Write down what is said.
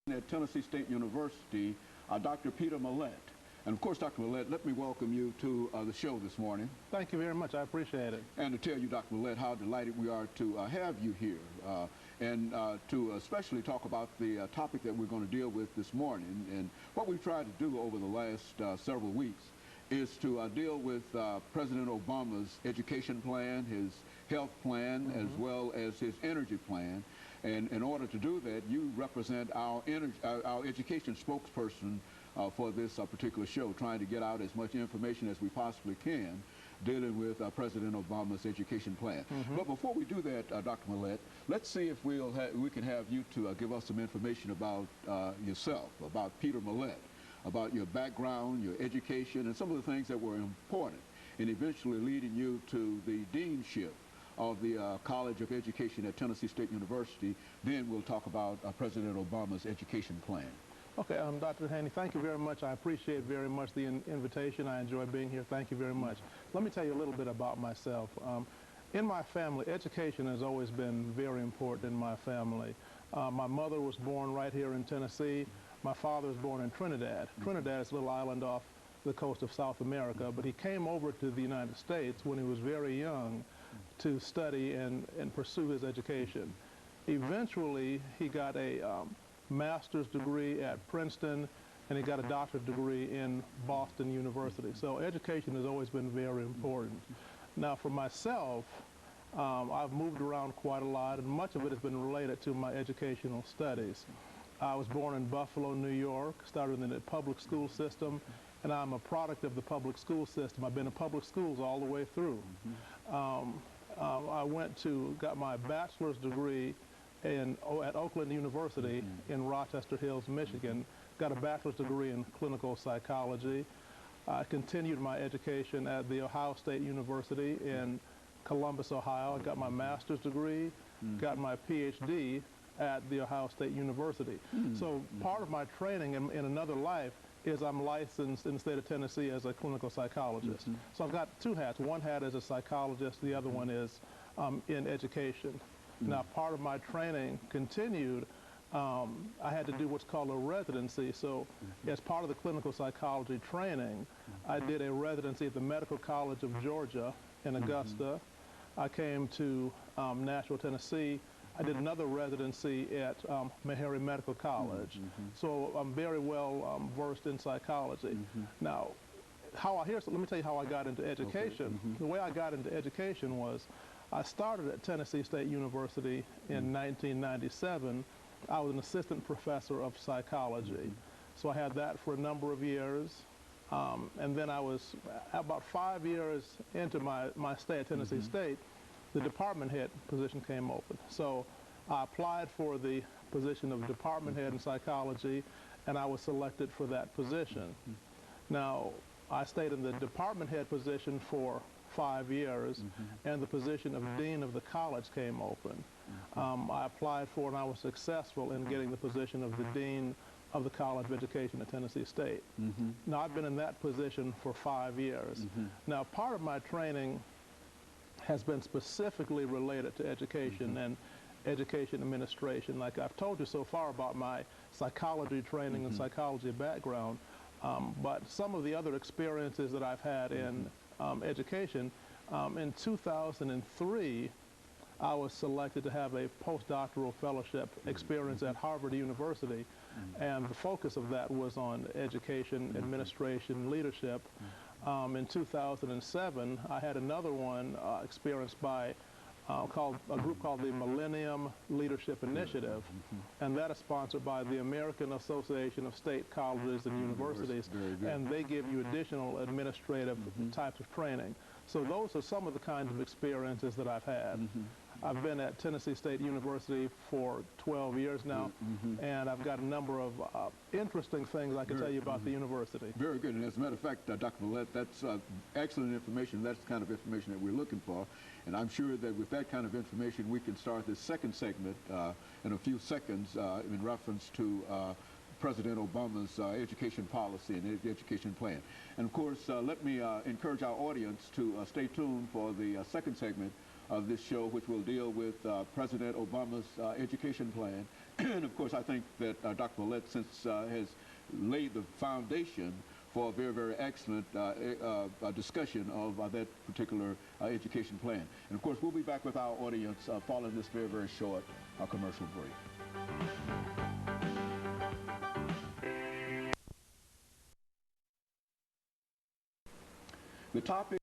At Tennessee State University, Dr. PMillett. And of course, Dr. Millett, let me welcome you to the show this morning. Thank you very much. I appreciate it. And to tell you, Dr. Millett, how delighted we are to have you here and to especially talk about the topic that we're going to deal with this morning. And what we've tried to do over the last several weeks is to deal with President Obama's education plan, his health plan, as well as his energy plan. And in order to do that, you represent our education spokesperson for this particular show, trying to get out as much information as we possibly can dealing with President Obama's education plan. But before we do that, Dr. Millett, let's see if we can have you to give us some information about yourself, about PMillett, about your background, your education, and some of the things that were important in eventually leading you to the deanship of the College of Education at Tennessee State University. Then we'll talk about President Obama's education plan. Okay, Dr. Haney, thank you very much. I appreciate very much the invitation. I enjoy being here. Thank you very much. Let me tell you a little bit about myself. In my family, education has always been very important in my family. My mother was born right here in Tennessee. My father was born in Trinidad. Trinidad is a little island off the coast of South America, but he came over to the United States when he was very young to study and pursue his education. Eventually, he got a master's degree at Princeton, and he got a doctorate degree in Boston University. So education has always been very important. Now, for myself, I've moved around quite a lot, and much of it has been related to my educational studies. I was born in Buffalo, New York, started in the public school system, and I'm a product of the public school system. I've been in public schools all the way through. I got my bachelor's degree at Oakland University in Rochester Hills, Michigan. Got a bachelor's degree in clinical psychology. I continued my education at the Ohio State University in Columbus, Ohio. I got my master's degree, got my PhD at the Ohio State University. So part of my training in another life is I'm licensed in the state of Tennessee as a clinical psychologist. So I've got two hats. One hat as a psychologist, the other one is in education. Now, part of my training continued. I had to do what's called a residency. So as part of the clinical psychology training, I did a residency at the Medical College of Georgia in Augusta. I came to Nashville, Tennessee. I did another residency at Meharry Medical College. So I'm very well versed in psychology. Now, let me tell you how I got into education. The way I got into education was I started at Tennessee State University in 1997. I was an assistant professor of psychology. So I had that for a number of years. And then I was about 5 years into my stay at Tennessee State. The department head position came open. So I applied for the position of department head in psychology, and I was selected for that position. Now, I stayed in the department head position for 5 years, and the position of dean of the college came open. I applied for and I was successful in getting the position of the dean of the College of Education at Tennessee State. Now, I've been in that position for 5 years. Now, part of my training has been specifically related to education and education administration. Like I've told you so far about my psychology training and psychology background, but some of the other experiences that I've had in education, in 2003, I was selected to have a postdoctoral fellowship experience at Harvard University, and the focus of that was on education, administration, leadership. In 2007, I had another one experienced by a group called the Millennium Leadership Initiative, and that is sponsored by the American Association of State Colleges and Universities, and they give you additional administrative types of training. So those are some of the kinds of experiences that I've had. I've been at Tennessee State University for 12 years now, and I've got a number of interesting things I can tell you about the university. Very good. And as a matter of fact, Dr. Millett, that's excellent information. That's the kind of information that we're looking for. And I'm sure that with that kind of information, we can start this second segment in a few seconds in reference to President Obama's education policy and education plan. And of course, let me encourage our audience to stay tuned for the second segment of this show, which will deal with President Obama's education plan And of course, I think that Dr. Millett, since has laid the foundation for a very, very excellent discussion of that particular education plan. And of course, we'll be back with our audience following this very, very short commercial break. The topic